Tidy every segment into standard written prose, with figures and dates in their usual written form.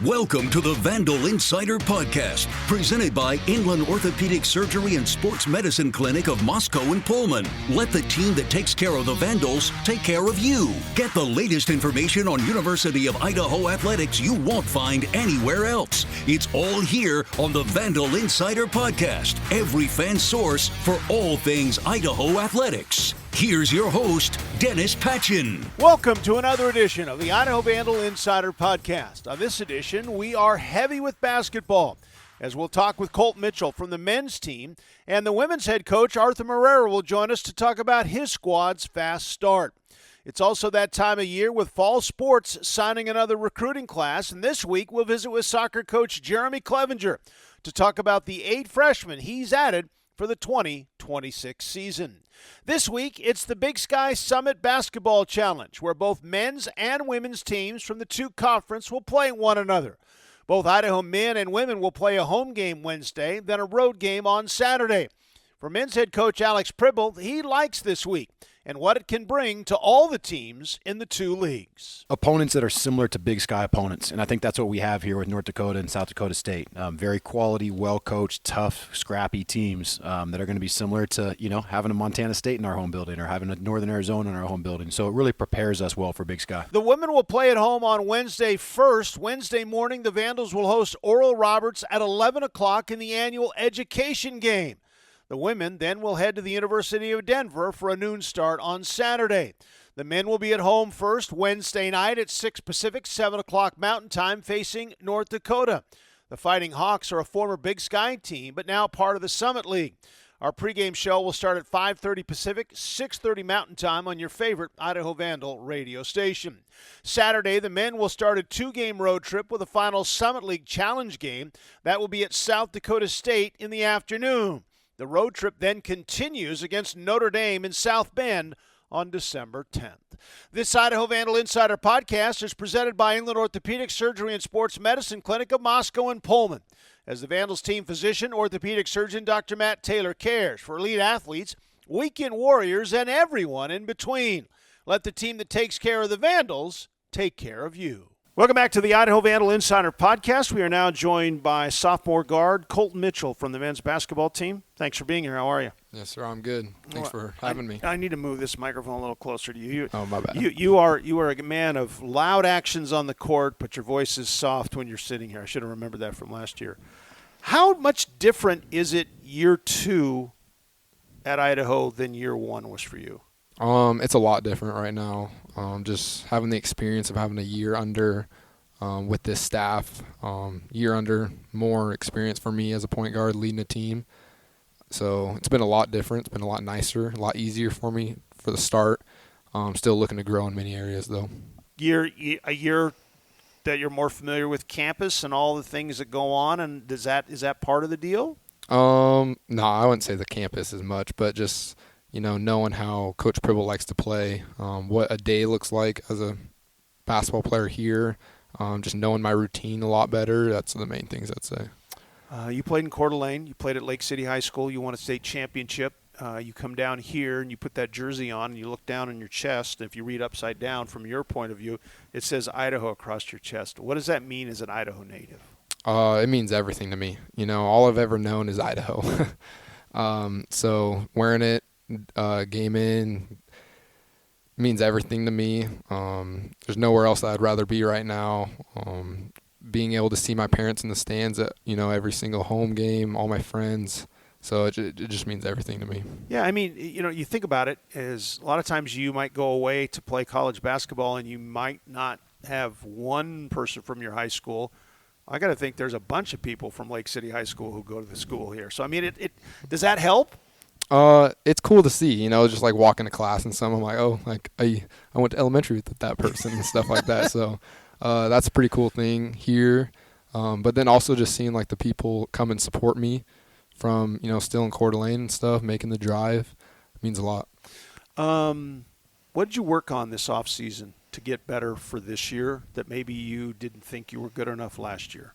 Welcome to the Vandal Insider Podcast, presented by Inland Orthopedic Surgery and Sports Medicine Clinic of Moscow and Pullman. Let the team that takes care of the Vandals take care of you. Get the latest information on University of Idaho athletics you won't find anywhere else. It's all here on the Vandal Insider Podcast, every fan source for all things Idaho athletics. Here's your host, Dennis Patchin. Welcome to another edition of the Idaho Vandal Insider Podcast. On this edition, we are heavy with basketball, as we'll talk with Colt Mitchell from the men's team, and the women's head coach, Arthur Moreira, will join us to talk about his squad's fast start. It's also that time of year with fall sports signing another recruiting class, and this week we'll visit with soccer coach Jeremy Clevenger to talk about the 8 freshmen he's added for the 2026 season. This week, it's the Big Sky Summit Basketball Challenge, where both men's and women's teams from the two conferences will play one another. Both Idaho men and women will play a home game Wednesday, then a road game on Saturday. For men's head coach Alex Pribble, he likes this week and what it can bring to all the teams in the two leagues. Opponents that are similar to Big Sky opponents, and I think that's what we have here with North Dakota and South Dakota State. Very quality, well-coached, tough, scrappy teams that are going to be similar to, having a Montana State in our home building or having a Northern Arizona in our home building. So it really prepares us well for Big Sky. The women will play at home on Wednesday first. Wednesday morning, the Vandals will host Oral Roberts at 11 o'clock in the annual education game. The women then will head to the University of Denver for a noon start on Saturday. The men will be at home first Wednesday night at 6 Pacific, 7 o'clock Mountain Time, facing North Dakota. The Fighting Hawks are a former Big Sky team, but now part of the Summit League. Our pregame show will start at 5:30 Pacific, 6:30 Mountain Time on your favorite Idaho Vandal radio station. Saturday, the men will start a 2-game road trip with a final Summit League Challenge game. That will be at South Dakota State in the afternoon. The road trip then continues against Notre Dame in South Bend on December 10th. This Idaho Vandal Insider Podcast is presented by Inland Orthopedic Surgery and Sports Medicine Clinic of Moscow and Pullman. As the Vandals team physician, orthopedic surgeon Dr. Matt Taylor cares for elite athletes, weekend warriors, and everyone in between. Let the team that takes care of the Vandals take care of you. Welcome back to the Idaho Vandal Insider Podcast. We are now joined by sophomore guard Colton Mitchell from the men's basketball team. Thanks for being here. How are you? Yes, sir. I'm good. Thanks for having me. I need to move this microphone a little closer to you. Oh, my bad. You are a man of loud actions on the court, but your voice is soft when you're sitting here. I should have remembered that from last year. How much different is it year 2 at Idaho than year 1 was for you? It's a lot different right now. Just having the experience of having a year under with this staff, year under, more experience for me as a point guard leading a team. So it's been a lot different. It's been a lot nicer, a lot easier for me for the start. Still looking to grow in many areas, though. A year that you're more familiar with campus and all the things that go on, and is that part of the deal? No, I wouldn't say the campus as much, but just knowing how Coach Pribble likes to play, what a day looks like as a basketball player here, just knowing my routine a lot better. That's the main things I'd say. You played in Coeur d'Alene. You played at Lake City High School. You won a state championship. You come down here and you put that jersey on and you look down on your chest. If you read upside down from your point of view, it says Idaho across your chest. What does that mean as an Idaho native? It means everything to me. All I've ever known is Idaho. So wearing it, game in, means everything to me. There's nowhere else that I'd rather be right now. Being able to see my parents in the stands at every single home game, all my friends. So it just means everything to me. Yeah, I mean, you think about it, as a lot of times you might go away to play college basketball and you might not have one person from your high school. I got to think there's a bunch of people from Lake City High School who go to the school here. So, I mean, it does that help? It's cool to see, just like walking to class and I'm like, oh, like I went to elementary with that person and stuff like that. So that's a pretty cool thing here. But then also just seeing like the people come and support me from, still in Coeur d'Alene and stuff, making the drive means a lot. What did you work on this off season to get better for this year that maybe you didn't think you were good enough last year?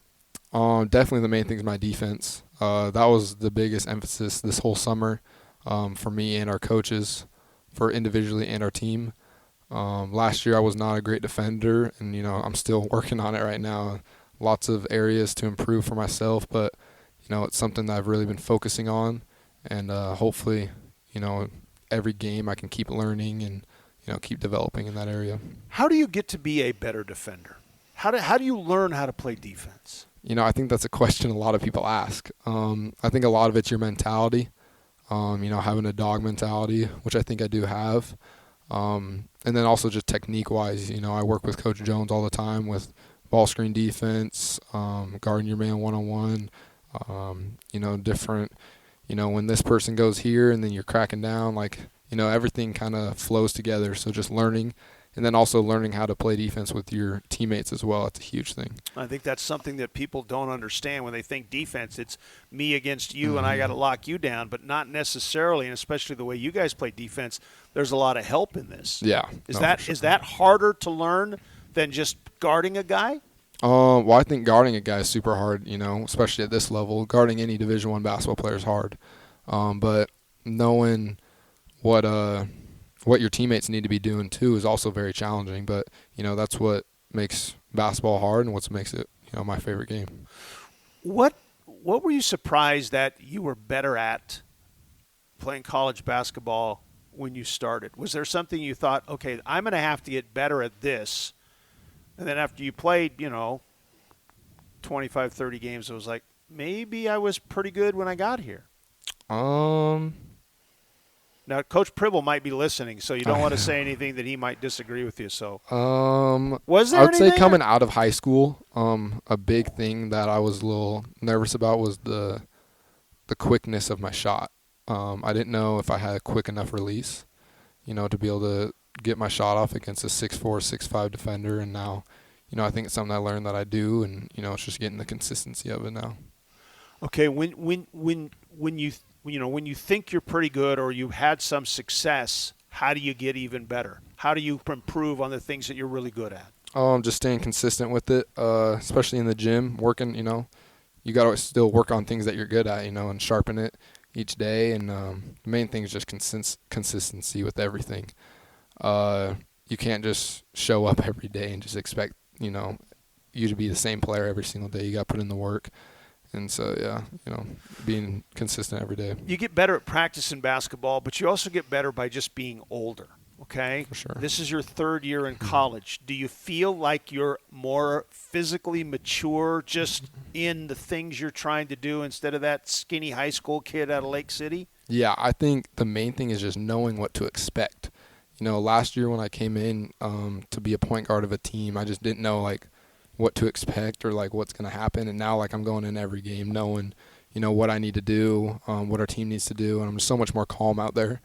Definitely the main thing is my defense. That was the biggest emphasis this whole summer for me and our coaches, for individually and our team. Last year I was not a great defender, and I'm still working on it right now. lots of areas to improve for myself, but, it's something that I've really been focusing on, and hopefully, every game I can keep learning and, keep developing in that area. How do you get to be a better defender? How do you learn how to play defense? I think that's a question a lot of people ask. I think a lot of it's your mentality, having a dog mentality, which I think I do have. And then also just technique-wise, I work with Coach Jones all the time with ball screen defense, guarding your man one-on-one, different, when this person goes here and then you're cracking down, everything kind of flows together. So just learning, and then also learning how to play defense with your teammates as well. That's a huge thing. I think that's something that people don't understand when they think defense. It's me against you and I got to lock you down, but not necessarily, and especially the way you guys play defense, there's a lot of help in this. Yeah. Is that harder to learn than just guarding a guy? Well, I think guarding a guy is super hard, especially at this level. Guarding any Division I basketball player is hard. But knowing what your teammates need to be doing too is also very challenging. But, that's what makes basketball hard and what makes it, my favorite game. What were you surprised that you were better at playing college basketball when you started? Was there something you thought, okay, I'm going to have to get better at this? And then after you played, 25, 30 games, it was like, maybe I was pretty good when I got here. Now, Coach Pribble might be listening, so you don't want to say anything that he might disagree with you. So, was there I would say anything? Coming out of high school, a big thing that I was a little nervous about was the quickness of my shot. I didn't know if I had a quick enough release, to be able to get my shot off against a 6'4", 6'5" defender, and now, I think it's something I learned that I do, and it's just getting the consistency of it now. Okay, when you think you're pretty good or you've had some success, how do you get even better? How do you improve on the things that you're really good at? Just staying consistent with it, especially in the gym, working. You got to still work on things that you're good at, and sharpen it each day. And the main thing is just consistency with everything. You can't just show up every day and just expect, you to be the same player every single day. You got to put in the work. And so, yeah, being consistent every day. You get better at practicing basketball, but you also get better by just being older, okay? For sure. This is your third year in college. Do you feel like you're more physically mature just in the things you're trying to do instead of that skinny high school kid out of Lake City? Yeah, I think the main thing is just knowing what to expect. Last year when I came in to be a point guard of a team, I just didn't know, what to expect or, what's going to happen. And now, I'm going in every game knowing, what I need to do, what our team needs to do, and I'm just so much more calm out there.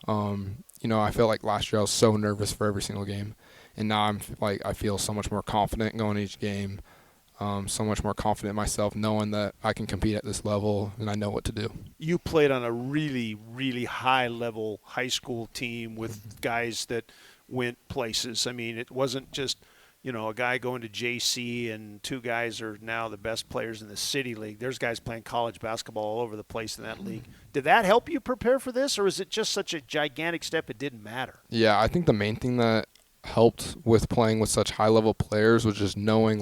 I felt like last year I was so nervous for every single game. And now I feel so much more confident going each game, so much more confident in myself knowing that I can compete at this level and I know what to do. You played on a really, really high-level high school team with guys that went places. I mean, it wasn't just, a guy going to JC and two guys are now the best players in the city league. There's guys playing college basketball all over the place in that league. Did that help you prepare for this, or is it just such a gigantic step it didn't matter? Yeah, I think the main thing that helped with playing with such high-level players was just knowing,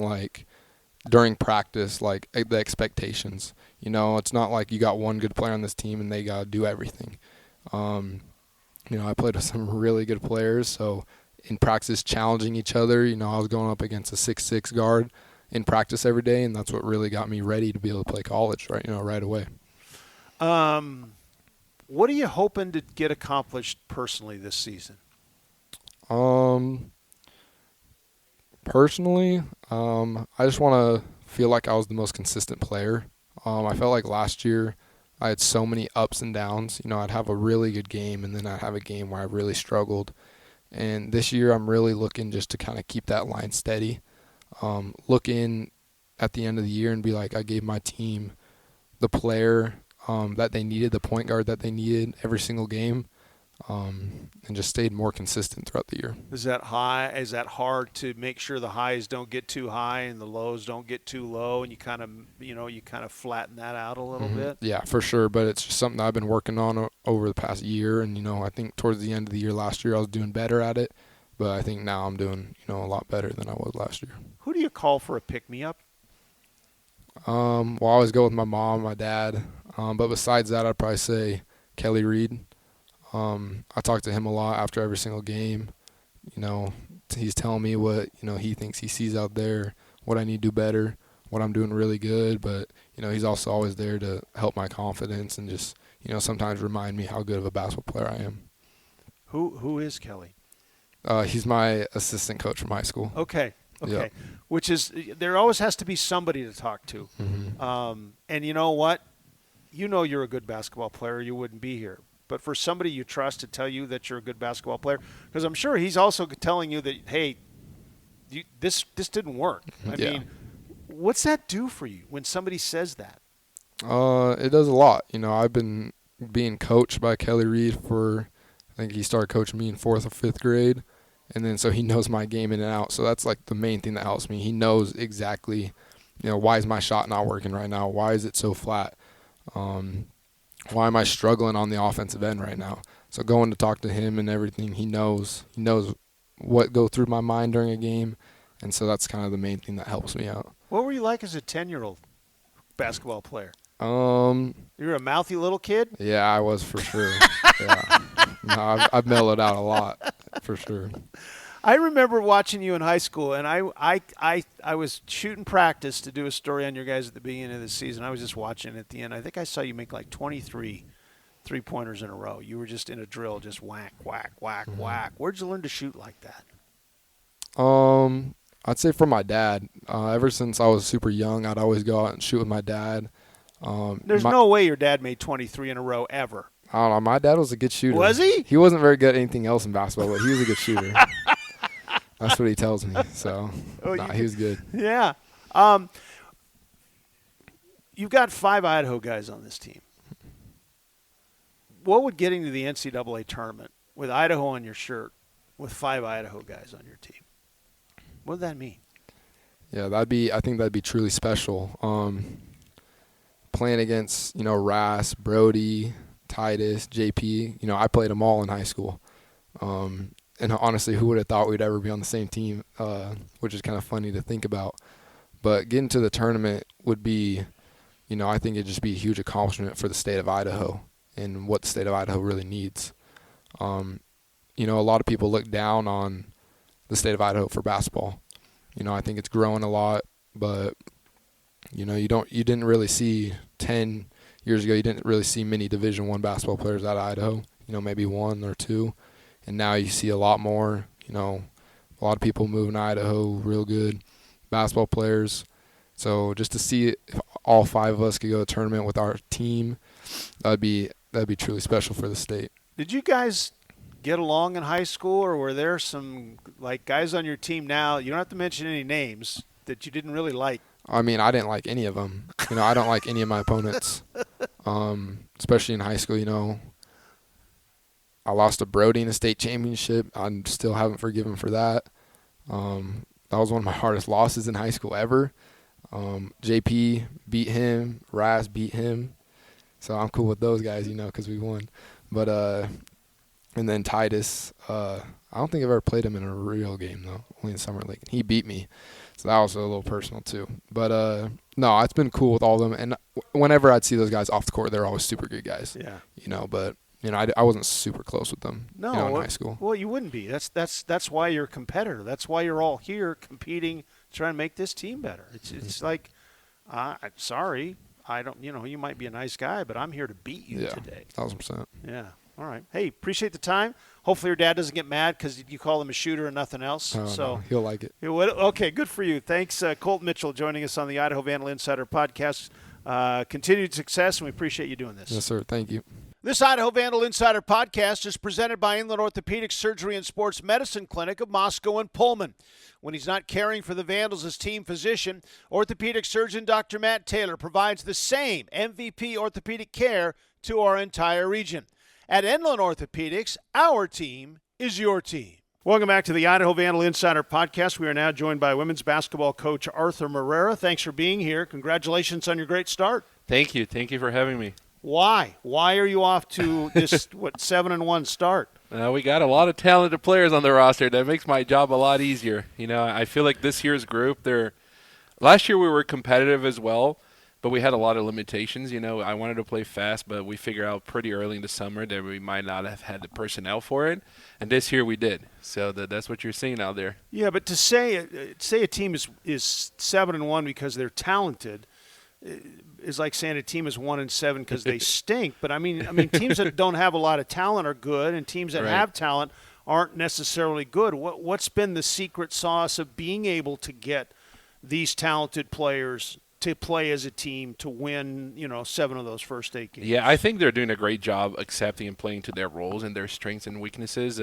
during practice, the expectations. It's not like you got one good player on this team and they got to do everything. I played with some really good players, so in practice challenging each other, I was going up against a 6'6" guard in practice every day, and that's what really got me ready to be able to play college right away. What are you hoping to get accomplished personally this season? Personally, I just want to feel like I was the most consistent player. I felt like last year I had so many ups and downs. I'd have a really good game, and then I'd have a game where I really struggled. And this year I'm really looking just to kind of keep that line steady. Looking at the end of the year and be like, I gave my team the player that they needed, the point guard that they needed every single game. And just stayed more consistent throughout the year. Is that hard to make sure the highs don't get too high and the lows don't get too low, and you kind of flatten that out a little bit? Yeah, for sure. But it's just something that I've been working on over the past year, and I think towards the end of the year last year I was doing better at it, but I think now I'm doing a lot better than I was last year. Who do you call for a pick-me-up? Well, I always go with my mom, my dad. But besides that, I'd probably say Kelly Reed. I talk to him a lot after every single game. You know, he's telling me what, he thinks he sees out there, what I need to do better, what I'm doing really good. But, he's also always there to help my confidence and just, sometimes remind me how good of a basketball player I am. Who is Kelly? He's my assistant coach from high school. Okay. Yep. Which is, there always has to be somebody to talk to. Mm-hmm. And you know what? You're a good basketball player, you wouldn't be here. But for somebody you trust to tell you that you're a good basketball player, because I'm sure he's also telling you that, hey, this didn't work. I mean, what's that do for you when somebody says that? It does a lot. I've been being coached by Kelly Reed for, I think he started coaching me in 4th or 5th grade. And then so he knows my game in and out. So that's like the main thing that helps me. He knows exactly, why is my shot not working right now? Why is it so flat? Why am I struggling on the offensive end right now? So going to talk to him and everything, he knows what goes through my mind during a game. And so that's kind of the main thing that helps me out. What were you like as a 10-year-old basketball player? You were a mouthy little kid? Yeah, I was for sure. Yeah. No, I've mellowed out a lot for sure. I remember watching you in high school, and I was shooting practice to do a story on your guys at the beginning of the season. I was just watching at the end. I think I saw you make like 23 three-pointers in a row. You were just in a drill, just whack, whack, whack, whack. Where'd you learn to shoot like that? I'd say from my dad. Ever since I was super young, I'd always go out and shoot with my dad. There's no way your dad made 23 in a row ever. I don't know. My dad was a good shooter. Was he? He wasn't very good at anything else in basketball, but he was a good shooter. That's what he tells me. So, he was good. Yeah. You've got 5 Idaho guys on this team. What would getting to the NCAA tournament with Idaho on your shirt, with 5 Idaho guys on your team, what would that mean? Yeah, I think that'd be truly special. Playing against, Rass, Brody, Titus, JP, I played them all in high school. And honestly, who would have thought we'd ever be on the same team, which is kind of funny to think about. But getting to the tournament would be, I think it'd just be a huge accomplishment for the state of Idaho and what the state of Idaho really needs. A lot of people look down on the state of Idaho for basketball. I think it's growing a lot, but, you didn't really see 10 years ago, you didn't really see many Division I basketball players out of Idaho, maybe 1 or 2. And now you see a lot more, a lot of people moving to Idaho, real good basketball players. So just to see if all 5 of us could go to a tournament with our team, that'd be truly special for the state. Did you guys get along in high school, or were there some guys on your team now, you don't have to mention any names, that you didn't really like? I mean, I didn't like any of them. I don't like any of my opponents, especially in high school, I lost to Brody in a state championship. I still haven't forgiven for that. That was one of my hardest losses in high school ever. JP beat him. Raz beat him. So I'm cool with those guys, because we won. But and then Titus, I don't think I've ever played him in a real game, though, only in Summer League. He beat me. So that was a little personal, too. But, no, it's been cool with all of them. And whenever I'd see those guys off the court, they're always super good guys. Yeah. But I wasn't super close with them. In high school. Well, you wouldn't be. That's why you're a competitor. That's why you're all here competing, trying to make this team better. It's like, sorry, I don't. You might be a nice guy, but I'm here to beat you today. 1,000%. Yeah. All right. Hey, appreciate the time. Hopefully your dad doesn't get mad because you call him a shooter and nothing else. Oh, so no, he'll like it. Okay, good for you. Thanks, Colton Mitchell, joining us on the Idaho Vandal Insider podcast. Continued success, and we appreciate you doing this. Yes, sir. Thank you. This Idaho Vandal Insider podcast is presented by Inland Orthopedic Surgery and Sports Medicine Clinic of Moscow and Pullman. When he's not caring for the Vandals as team physician, orthopedic surgeon Dr. Matt Taylor provides the same MVP orthopedic care to our entire region. At Inland Orthopedics, our team is your team. Welcome back to the Idaho Vandal Insider podcast. We are now joined by women's basketball coach Arthur Moreira. Thanks for being here. Congratulations on your great start. Thank you. Thank you for having me. Why? Why are you off to this 7-1 start? We got a lot of talented players on the roster. That makes my job a lot easier. I feel like this year's group, last year we were competitive as well, but we had a lot of limitations. I wanted to play fast, but we figured out pretty early in the summer that we might not have had the personnel for it. And this year we did. So that's what you're seeing out there. Yeah, but to say a team is 7-1 because they're talented is like saying a team is 1-7 because they stink. But I mean, teams that don't have a lot of talent are good, and teams that have talent aren't necessarily good. What's been the secret sauce of being able to get these talented players to play as a team to win, 7 of those first 8 games? Yeah, I think they're doing a great job accepting and playing to their roles and their strengths and weaknesses.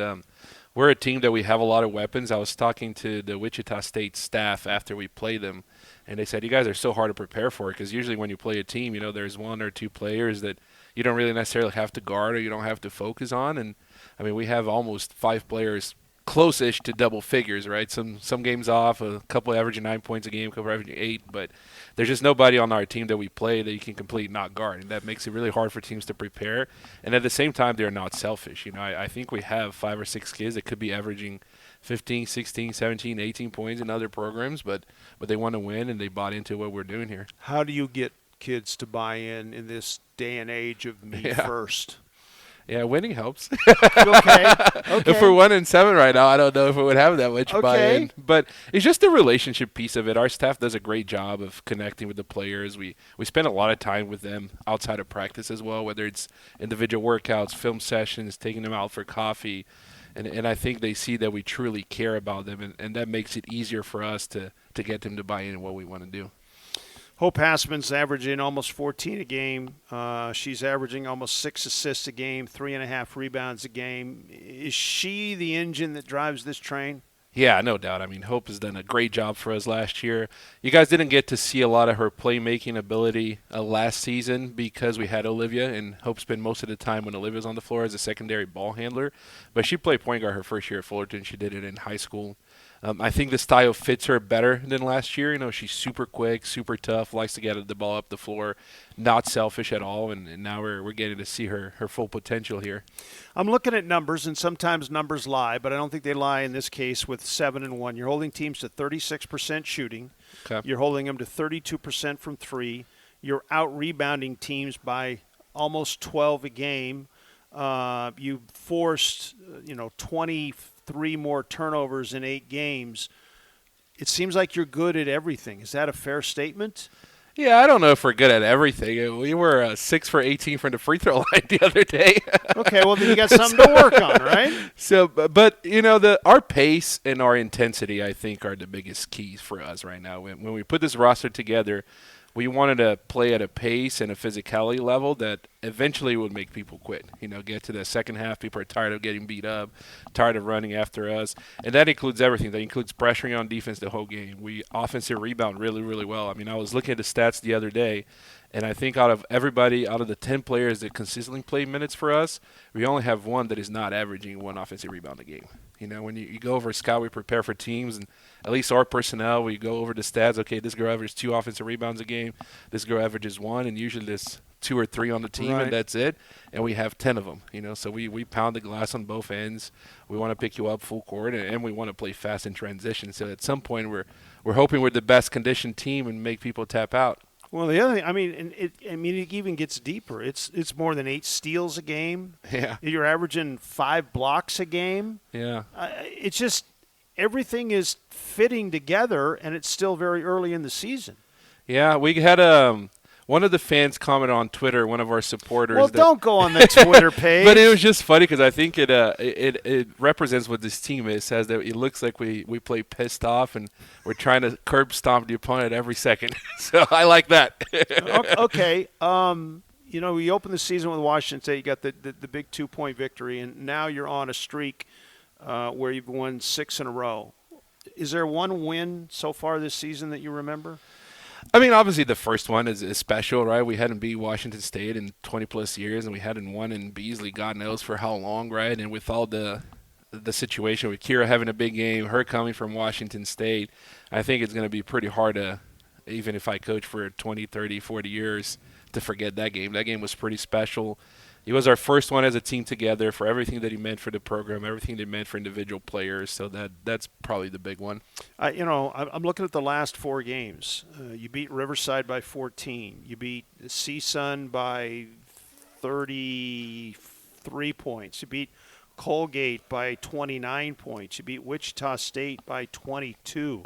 We're a team that we have a lot of weapons. I was talking to the Wichita State staff after we played them, and they said, you guys are so hard to prepare for, because usually when you play a team, there's 1 or 2 players that you don't really necessarily have to guard or you don't have to focus on. And, I mean, we have almost 5 players close-ish to double figures, right? Some games off, a couple averaging 9 points a game, a couple averaging 8, but there's just nobody on our team that we play that you can completely not guard, and that makes it really hard for teams to prepare. And at the same time, they're not selfish. I think we have 5 or 6 kids that could be averaging 15, 16, 17, 18 points in other programs, but they want to win, and they bought into what we're doing here. How do you get kids to buy in this day and age of me first? Yeah, winning helps. Okay. If we're 1-7 right now, I don't know if it would have that much buy-in. But it's just the relationship piece of it. Our staff does a great job of connecting with the players. We spend a lot of time with them outside of practice as well, whether it's individual workouts, film sessions, taking them out for coffee. And I think they see that we truly care about them, and that makes it easier for us to get them to buy in what we want to do. Hope Hassman's averaging almost 14 a game. She's averaging almost 6 assists a game, 3.5 rebounds a game. Is she the engine that drives this train? Yeah, no doubt. I mean, Hope has done a great job for us last year. You guys didn't get to see a lot of her playmaking ability last season because we had Olivia, and Hope spent most of the time when Olivia's on the floor as a secondary ball handler. But she played point guard her first year at Fullerton. She did it in high school. I think the style fits her better than last year. She's super quick, super tough, likes to get the ball up the floor, not selfish at all, and now we're getting to see her full potential here. I'm looking at numbers, and sometimes numbers lie, but I don't think they lie in this case with 7-1. You're holding teams to 36% shooting. Okay. You're holding them to 32% from 3. You're out-rebounding teams by almost 12 a game. You forced, 23 more turnovers in 8 games. It seems like you're good at everything. Is that a fair statement? Yeah, I don't know if we're good at everything. We were 6 for 18 from the free throw line the other day. Okay, well, then you got something to work on, right? So, but our pace and our intensity, I think, are the biggest keys for us right now. When we put this roster together, we wanted to play at a pace and a physicality level that eventually would make people quit. Get to the second half, people are tired of getting beat up, tired of running after us. And that includes everything. That includes pressuring on defense the whole game. We offensive rebound really, really well. I mean, I was looking at the stats the other day, and I think out of the 10 players that consistently play minutes for us, we only have one that is not averaging 1 offensive rebound a game. When you go over scout, we prepare for teams, and at least our personnel, we go over the stats. Okay, this girl averages 2 offensive rebounds a game. This girl averages 1, and usually there's 2 or 3 on the team, right, and that's it. And we have 10 of them. So we pound the glass on both ends. We want to pick you up full court, and we want to play fast in transition. So at some point, we're hoping we're the best conditioned team and make people tap out. Well, the other thing, it even gets deeper. It's more than 8 steals a game. Yeah. You're averaging 5 blocks a game. Yeah. It's just everything is fitting together, and it's still very early in the season. Yeah, we had one of the fans commented on Twitter, one of our supporters. Well, don't go on the Twitter page. But it was just funny because I think it represents what this team is. It says that it looks like we play pissed off and we're trying to curb stomp the opponent every second. So I like that. Okay. We opened the season with Washington State. You got the big 2-point victory, and now you're on a streak where you've won 6 in a row. Is there one win so far this season that you remember? I mean, obviously the first one is special, right? We hadn't beat Washington State in 20-plus years, and we hadn't won in Beasley, God knows for how long, right? And with all the situation with Kira having a big game, her coming from Washington State, I think it's going to be pretty hard to, even if I coach for 20, 30, 40 years, to forget that game. That game was pretty special. he was our first one as a team together for everything that he meant for the program, everything that he meant for individual players. So that's probably the big one. I'm looking at the last 4 games. You beat Riverside by 14. You beat CSUN by 33 points. You beat Colgate by 29 points. You beat Wichita State by 22.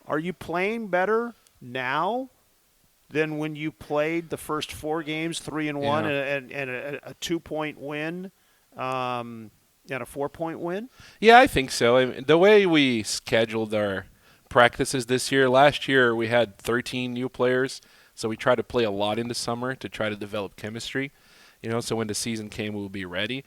Are you playing better now than when you played the first 4 games, 3-1, and a 2-point win, and a 4-point win? Yeah, I think so. I mean, the way we scheduled our practices this year, last year we had 13 new players, so we tried to play a lot in the summer to try to develop chemistry. So when the season came, we would be ready.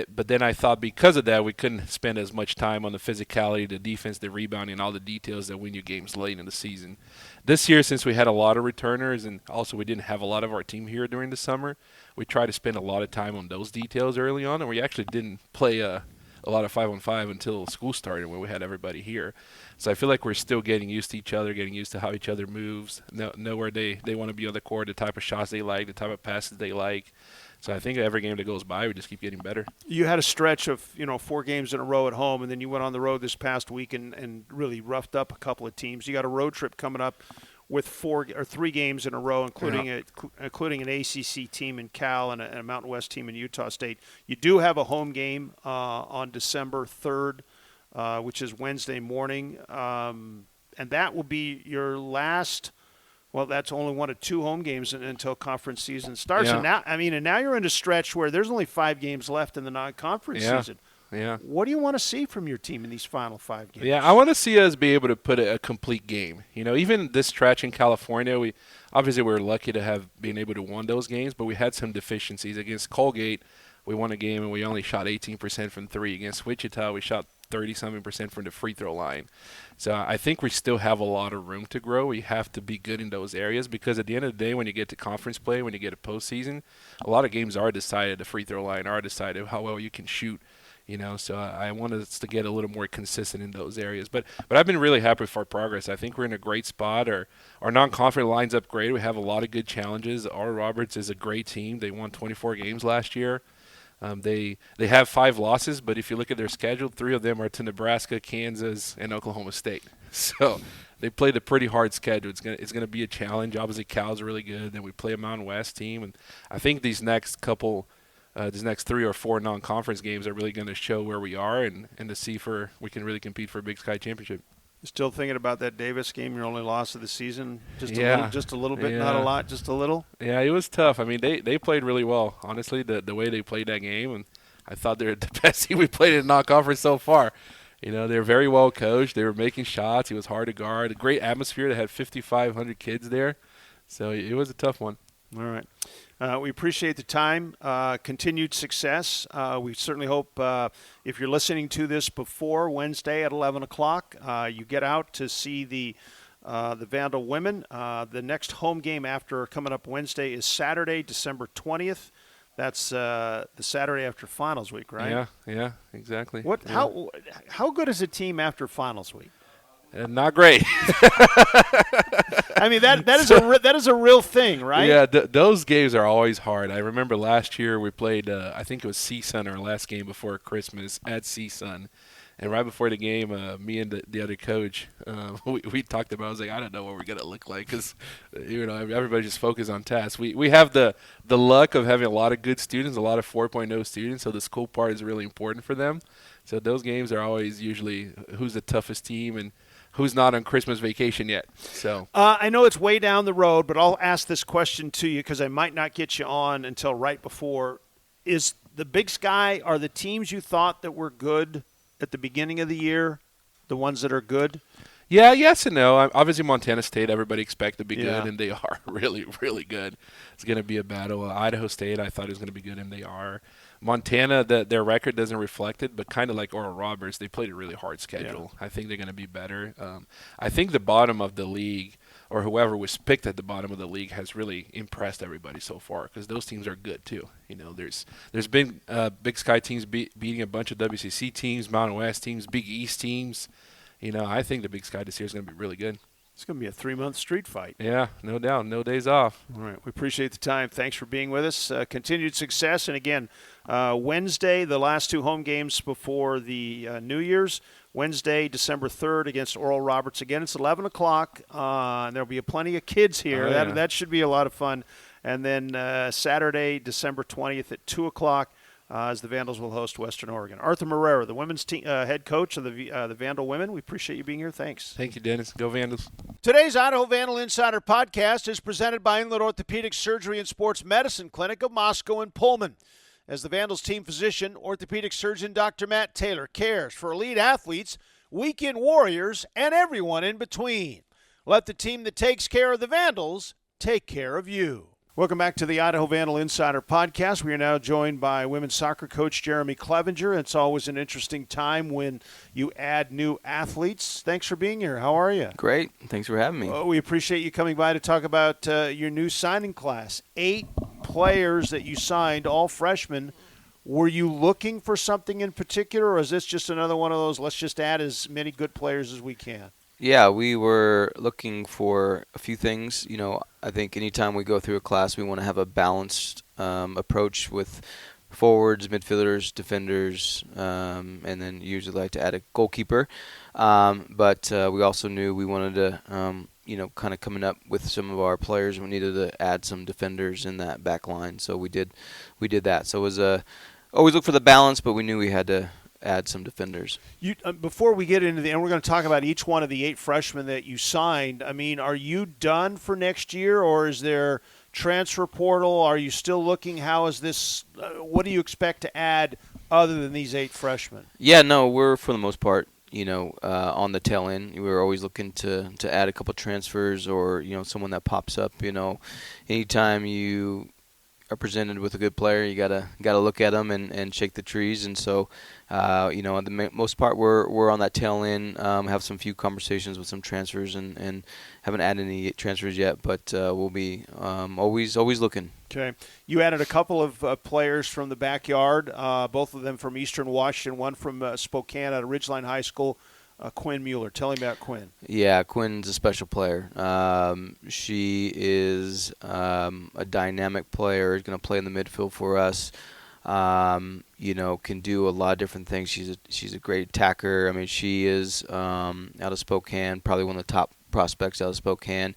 But then I thought because of that, we couldn't spend as much time on the physicality, the defense, the rebounding, all the details that win you games late in the season. This year, since we had a lot of returners and also we didn't have a lot of our team here during the summer, we tried to spend a lot of time on those details early on, and we actually didn't play a lot of 5-on-5 until school started when we had everybody here. So I feel like we're still getting used to each other, getting used to how each other moves, know where they want to be on the court, the type of shots they like, the type of passes they like. So I think every game that goes by, we just keep getting better. You had a stretch of 4 games in a row at home, and then you went on the road this past week and really roughed up a couple of teams. You got a road trip coming up with 3 games in a row, including an ACC team in Cal and a Mountain West team in Utah State. You do have a home game on December 3rd, which is Wednesday morning, and that will be your last. Well, that's only one of 2 home games until conference season starts. Yeah. And now you're in a stretch where there's only 5 games left in the non-conference season. Yeah. What do you want to see from your team in these final 5 games? Yeah, I want to see us be able to put a complete game. Even this stretch in California, we were lucky to have been able to win those games, but we had some deficiencies. Against Colgate, we won a game and we only shot 18% from 3. Against Wichita, we shot 30-something% from the free throw line. So I think we still have a lot of room to grow. We have to be good in those areas because at the end of the day, when you get to conference play, when you get to postseason, a lot of games are decided at the free throw line, are decided how well you can shoot. So I want us to get a little more consistent in those areas. But I've been really happy with our progress. I think we're in a great spot. Our non-conference lines up great. We have a lot of good challenges. Oral Roberts is a great team. They won 24 games last year. They have 5 losses, but if you look at their schedule, 3 of them are to Nebraska, Kansas, and Oklahoma State. So they played a pretty hard schedule. It's gonna be a challenge. Obviously, Cal's really good. Then we play a Mountain West team, and I think these next 3 or 4 non-conference games are really going to show where we are and to see if we can really compete for a Big Sky championship. Still thinking about that Davis game, your only loss of the season? Just a little bit, yeah. Not a lot, just a little? Yeah, it was tough. I mean, they played really well, honestly, the way they played that game. And I thought they were the best team we played in non-conference so far. They were very well coached. They were making shots. It was hard to guard. A great atmosphere. They had 5,500 kids there. So it was a tough one. All right. We appreciate the time, continued success. We certainly hope if you're listening to this before Wednesday at 11 o'clock, you get out to see the Vandal women. The next home game after coming up Wednesday is Saturday, December 20th. That's the Saturday after finals week, right? Yeah, exactly. How good is a team after finals week? Not great. I mean that is a real thing, right? Yeah, those games are always hard. I remember last year we played. I think it was CSUN, our last game before Christmas at CSUN, and right before the game, me and the other coach, we talked about. I was like, I don't know what we're gonna look like because everybody just focused on tasks. We have the luck of having a lot of good students, a lot of 4.0 students, so the school part is really important for them. So those games are always usually who's the toughest team and who's not on Christmas vacation yet. So I know it's way down the road, but I'll ask this question to you because I might not get you on until right before. Is the Big Sky, are the teams you thought that were good at the beginning of the year the ones that are good? Yeah, yes and no. Obviously, Montana State, everybody expected to be good, and they are really, really good. It's going to be a battle. Idaho State, I thought it was going to be good, and they are. Montana, their record doesn't reflect it, but kind of like Oral Roberts, they played a really hard schedule. Yeah. I think they're going to be better. I think the bottom of the league, or whoever was picked at the bottom of the league, has really impressed everybody so far because those teams are good too. There's been Big Sky teams beating a bunch of WCC teams, Mountain West teams, Big East teams. I think the Big Sky this year is going to be really good. It's going to be a 3-month street fight. Yeah, no doubt. No days off. All right. We appreciate the time. Thanks for being with us. Continued success. And, again, Wednesday, the last 2 home games before the New Year's. Wednesday, December 3rd against Oral Roberts. Again, it's 11 o'clock. And there'll be plenty of kids here. Oh, yeah. That should be a lot of fun. And then Saturday, December 20th at 2 o'clock. As the Vandals will host Western Oregon. Arthur Moreira, the women's team, head coach of the Vandal women. We appreciate you being here. Thanks. Thank you, Dennis. Go Vandals. Today's Idaho Vandal Insider podcast is presented by Inland Orthopedic Surgery and Sports Medicine Clinic of Moscow and Pullman. As the Vandals team physician, orthopedic surgeon Dr. Matt Taylor cares for elite athletes, weekend warriors, and everyone in between. Let the team that takes care of the Vandals take care of you. Welcome back to the Idaho Vandal Insider Podcast. We are now joined by women's soccer coach Jeremy Clevenger. It's always an interesting time when you add new athletes. Thanks for being here. How are you? Great. Thanks for having me. Well, we appreciate you coming by to talk about your new signing class. 8 players that you signed, all freshmen. Were you looking for something in particular, or is this just another one of those, let's just add as many good players as we can? Yeah, we were looking for a few things. You know, I think anytime we go through a class, we want to have a balanced approach with forwards, midfielders, defenders, and then usually like to add a goalkeeper. But we also knew we wanted to, kind of coming up with some of our players, we needed to add some defenders in that back line. So we did that. So it was always look for the balance, but we knew we had to add some defenders. Before we get into and we're going to talk about each one of the 8 freshmen that you signed. I mean, are you done for next year, or is there transfer portal? Are you still looking? How is this? What do you expect to add other than these 8 freshmen? Yeah, no, we're for the most part, on the tail end. We were always looking to add a couple transfers or someone that pops up. Anytime you are presented with a good player, you gotta look at them and shake the trees. And so, on the most part, we're on that tail end. Have some few conversations with some transfers and haven't added any transfers yet, but we'll be always looking. Okay, you added a couple of players from the backyard, both of them from Eastern Washington, one from Spokane at Ridgeline High School. Quinn Mueller. Tell me about Quinn. Yeah, Quinn's a special player. She is a dynamic player. Is going to play in the midfield for us. Can do a lot of different things. She's a great attacker. I mean, she is out of Spokane, probably one of the top prospects out of Spokane.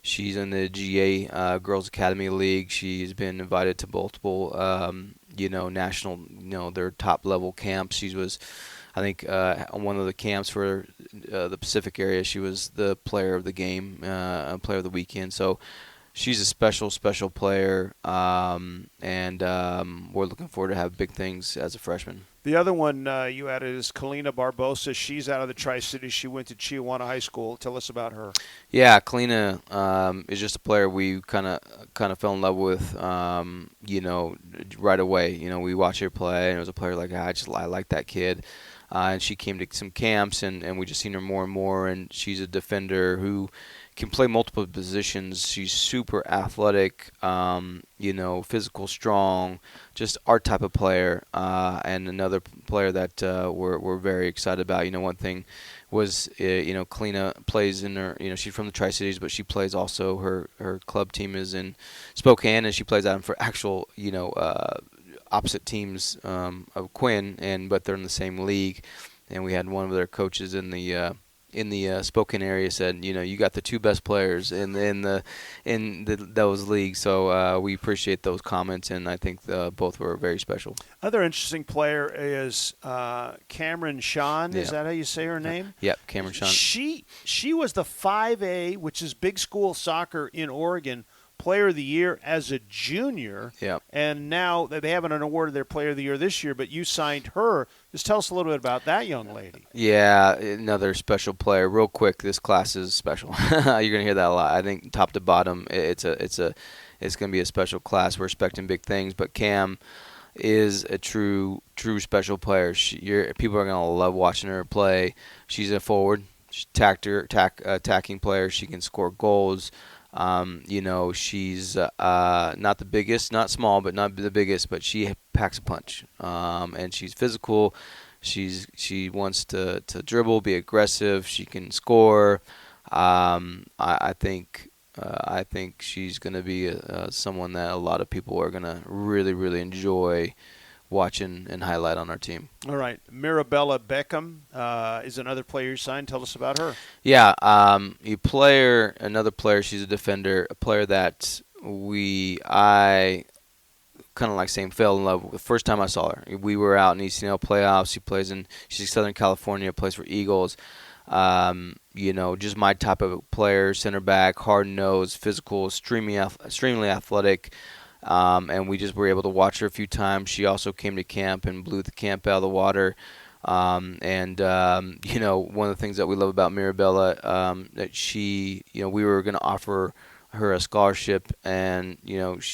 She's in the GA Girls Academy League. She's been invited to multiple, national, their top level camps. She was, I think, on one of the camps for the Pacific area, she was the player of the game, player of the weekend. So she's a special player, and we're looking forward to have big things as a freshman. The other one you added is Kalina Barbosa. She's out of the Tri-Cities. She went to Chiawana High School. Tell us about her. Yeah, Kalina is just a player we kind of fell in love with, right away. We watched her play, and it was a player like, I like that kid. And she came to some camps, and we just seen her more and more. And she's a defender who can play multiple positions. She's super athletic, physical, strong, just our type of player. And another player that we're very excited about. One thing was, Kalina plays in her, she's from the Tri-Cities, but she plays also, her club team is in Spokane, and she plays out for actual, opposite teams of Quinn, but they're in the same league. And we had one of their coaches in the Spokane area said, you got the 2 best players in those leagues. So we appreciate those comments, and I think both were very special. Other interesting player is Cameron Sean. Yeah. Is that how you say her name? Yep, Cameron Sean. She was the 5A, which is big school soccer in Oregon, Player of the Year as a junior. Yep. And now they haven't awarded their Player of the Year this year, but you signed her. Just tell us a little bit about that young lady. Yeah, another special player. Real quick, this class is special. You're going to hear that a lot. I think top to bottom, it's going to be a special class. We're expecting big things, but Cam is a true special player. People are going to love watching her play. She's a forward. She's attacking player. She can score goals. She's not the biggest, not small, but not the biggest, but she packs a punch. And she's physical. She wants to dribble, be aggressive. She can score. I think she's going to be someone that a lot of people are going to really, really enjoy watching and highlight on our team. All right. Mirabella Beckham is another player you signed. Tell us about her. Yeah, another player, she's a defender, a player that I kind of like saying fell in love with the first time I saw her. We were out in ECNL playoffs. She's Southern California, plays for Eagles. Just my type of player, center back, hard-nosed, physical, extremely athletic. And we just were able to watch her a few times. She also came to camp and blew the camp out of the water. One of the things that we love about Mirabella, that we were going to offer her a scholarship, and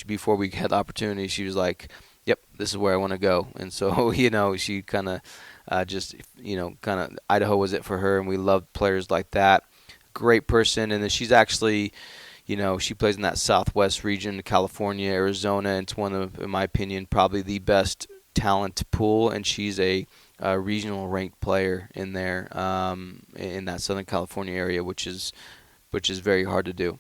before we had the opportunity, she was like, "Yep, this is where I want to go." And so she kind of Idaho was it for her, and we loved players like that. Great person, and then she's actually, she plays in that Southwest region, California, Arizona, and it's one of, in my opinion, probably the best talent pool, and she's a regional ranked player in there, in that Southern California area, which is very hard to do.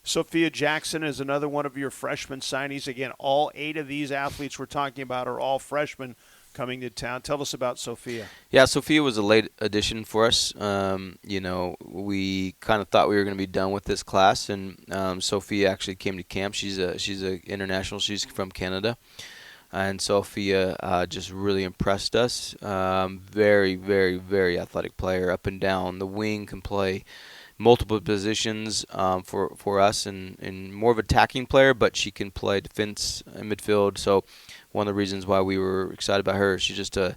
Sophia Jackson is another one of your freshman signees. Again, all 8 of these athletes we're talking about are all freshmen coming to town. Tell us about Sophia. Yeah, Sophia was a late addition for us. We kind of thought we were going to be done with this class, and Sophia actually came to camp. She's a international. She's from Canada. And Sophia just really impressed us. Very, very, very athletic player, up and down the wing, can play multiple positions for us, and more of an attacking player, but she can play defense and midfield. So one of the reasons why we were excited about her, she's just a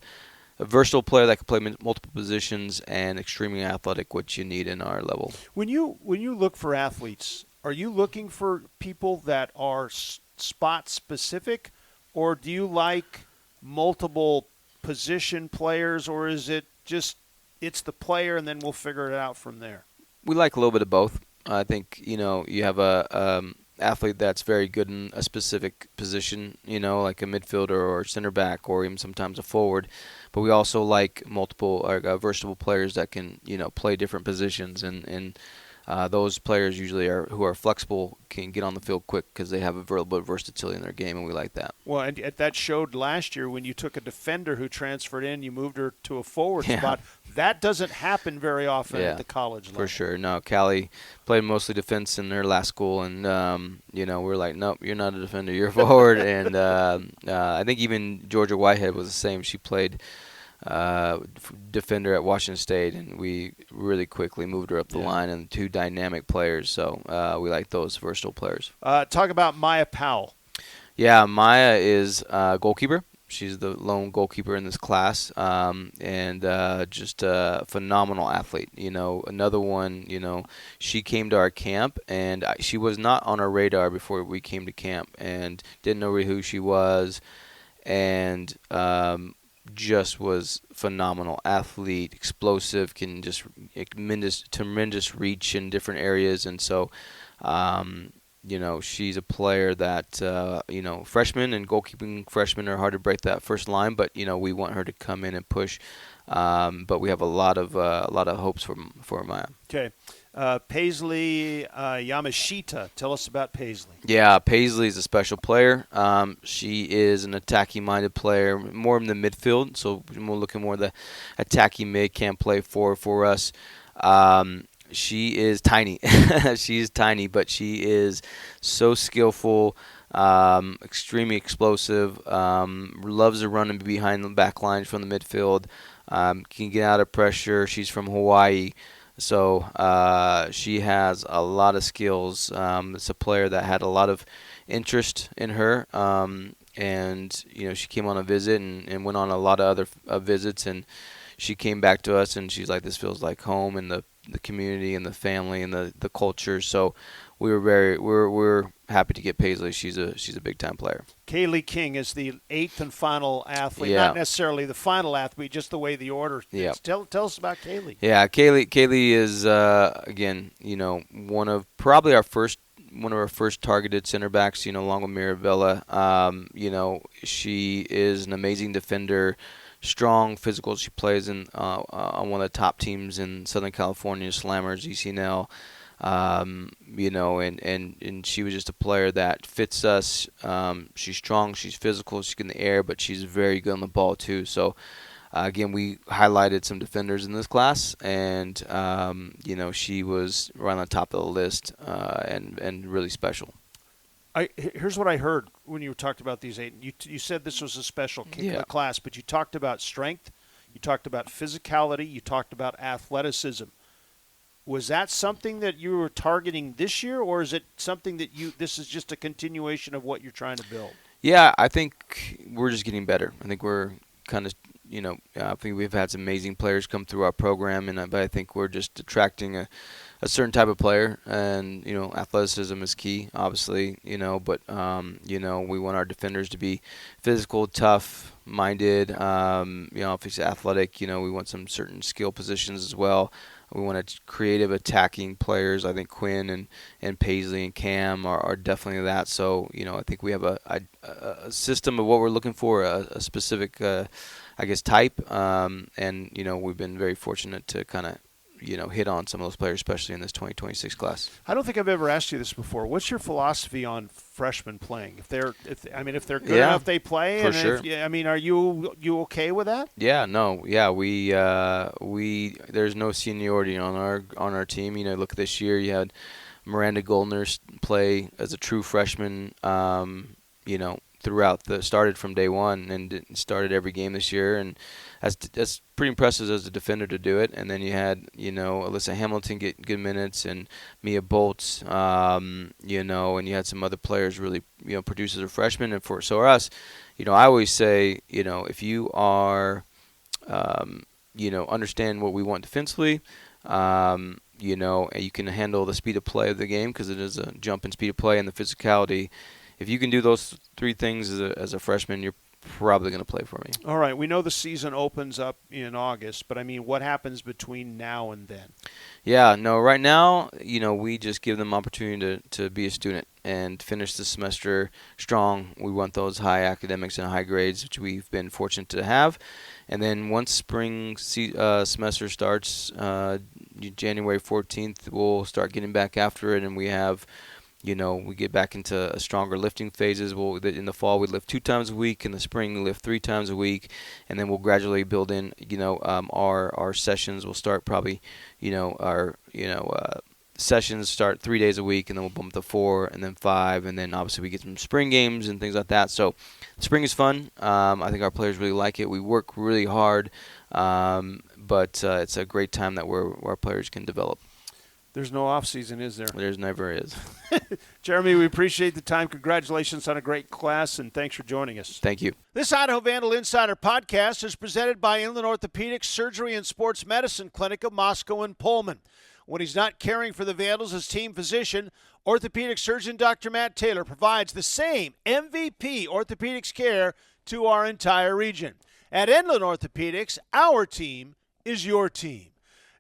versatile player that can play multiple positions and extremely athletic, which you need in our level. When you look for athletes, are you looking for people that are spot specific, or do you like multiple position players, or is it just it's the player and then we'll figure it out from there? We like a little bit of both. I think, you have a athlete that's very good in a specific position, like a midfielder or center back or even sometimes a forward. But we also like multiple versatile players that can, play different positions. And those players usually who are flexible can get on the field quick because they have a little bit of versatility in their game, and we like that. Well, and that showed last year when you took a defender who transferred in, you moved her to a forward spot. That doesn't happen very often at the college level. For sure. No, Callie played mostly defense in her last school, and we're like, nope, you're not a defender, you're a forward. And I think even Georgia Whitehead was the same. She played defender at Washington State, and we really quickly moved her up the line, and 2 dynamic players. So we like those versatile players. Talk about Maya Powell. Yeah, Maya is a goalkeeper. She's the lone goalkeeper in this class, and just a phenomenal athlete. Another one, she came to our camp, and she was not on our radar before we came to camp, and didn't know really who she was, and just was phenomenal athlete, explosive, can just tremendous reach in different areas. And so she's a player that freshmen and goalkeeping freshmen are hard to break that first line, but we want her to come in and push, but we have a lot of hopes for Maya. Okay. Paisley Yamashita. Tell us about Paisley. Yeah, Paisley is a special player. She is an attacking-minded player, more in the midfield, so we're looking more the attacking mid, can play forward for us. She is tiny. She's tiny, but she is so skillful, extremely explosive, loves to run behind the back lines from the midfield, can get out of pressure. She's from Hawaii. So she has a lot of skills. It's a player that had a lot of interest in her, and she came on a visit and went on a lot of other visits, and she came back to us, and she's like, this feels like home, and the community and the family and the culture. So we're happy to get Paisley. She's a big time player. Kaylee King is the 8th and final athlete. Yeah. Not necessarily the final athlete, just the way the order. Yeah. Tell us about Kaylee. Yeah, Kaylee is again, one of our first targeted center backs, along with Mirabella. She is an amazing defender. strong, physical. She plays in on one of the top teams in Southern California, Slammers, ECNL. And she was just a player that fits us. She's strong, she's physical, she's in the air, but she's very good on the ball too. So again, we highlighted some defenders in this class, and she was right on the top of the list, and really special. Here's what I heard when you talked about these 8. You said this was a special class, but you talked about strength, you talked about physicality, you talked about athleticism. Was that something that you were targeting this year, or is it something that this is just a continuation of what you're trying to build? Yeah, I think we're just getting better. I think we're kind of, I think we've had some amazing players come through our program, but I think we're just attracting a certain type of player, and athleticism is key, obviously, but we want our defenders to be physical, tough minded, if he's athletic, we want some certain skill positions as well. We want creative attacking players. I think Quinn and Paisley and Cam are definitely that. So, I think we have a system of what we're looking for, a specific, type. And we've been very fortunate to kind of, hit on some of those players, especially in this 2026 class. I don't think I've ever asked you this before. What's your philosophy on freshmen playing? If they're good enough, they play. For sure. Are you okay with that? Yeah, no, yeah. We there's no seniority on our team. Look, this year you had Miranda Goldner play as a true freshman. Started from day one and started every game this year, and that's pretty impressive as a defender to do it. And then you had Alyssa Hamilton get good minutes, and Mia Bolts, and you had some other players really produce as a freshman. And for us, I always say if you are understand what we want defensively, and you can handle the speed of play of the game, because it is a jump in speed of play and the physicality. If you can do those 3 things as a freshman, you're probably going to play for me. All right. We know the season opens up in August, but, what happens between now and then? Yeah, no, right now, we just give them opportunity to be a student and finish the semester strong. We want those high academics and high grades, which we've been fortunate to have. And then once spring semester starts, January 14th, we'll start getting back after it, and we have – we get back into a stronger lifting phases. In the fall, we lift 2 times a week. In the spring, we lift 3 times a week. And then we'll gradually build in, our sessions will start probably, sessions start 3 days a week, and then we'll bump to 4 and then 5. And then obviously we get some spring games and things like that. So spring is fun. I think our players really like it. We work really hard, but it's a great time that our players can develop. There's no off season, is there? There's never is. Jeremy, we appreciate the time. Congratulations on a great class, and thanks for joining us. Thank you. This Idaho Vandal Insider podcast is presented by Inland Orthopedic Surgery and Sports Medicine Clinic of Moscow and Pullman. When he's not caring for the Vandals as team physician, orthopedic surgeon Dr. Matt Taylor provides the same MVP orthopedics care to our entire region. At Inland Orthopedics, our team is your team.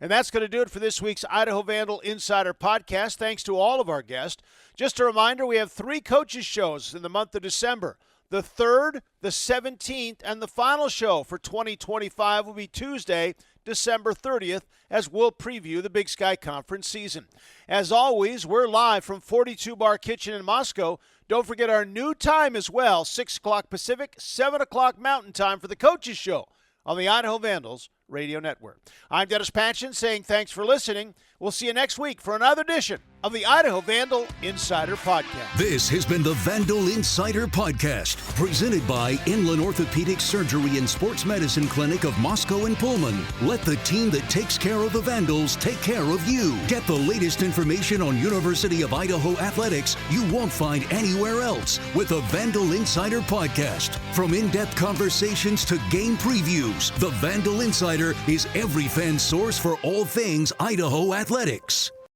And that's going to do it for this week's Idaho Vandal Insider podcast. Thanks to all of our guests. Just a reminder, we have 3 coaches shows in the month of December. The 3rd, the 17th, and the final show for 2025 will be Tuesday, December 30th, as we'll preview the Big Sky Conference season. As always, we're live from 42 Bar Kitchen in Moscow. Don't forget our new time as well, 6 o'clock Pacific, 7 o'clock Mountain Time for the coaches show on the Idaho Vandals Radio Network. I'm Dennis Patchin saying thanks for listening. We'll see you next week for another edition of the Idaho Vandal Insider Podcast. This has been the Vandal Insider Podcast, presented by Inland Orthopedic Surgery and Sports Medicine Clinic of Moscow and Pullman. Let the team that takes care of the Vandals take care of you. Get the latest information on University of Idaho athletics you won't find anywhere else with the Vandal Insider Podcast. From in-depth conversations to game previews, the Vandal Insider is every fan's source for all things Idaho athletics.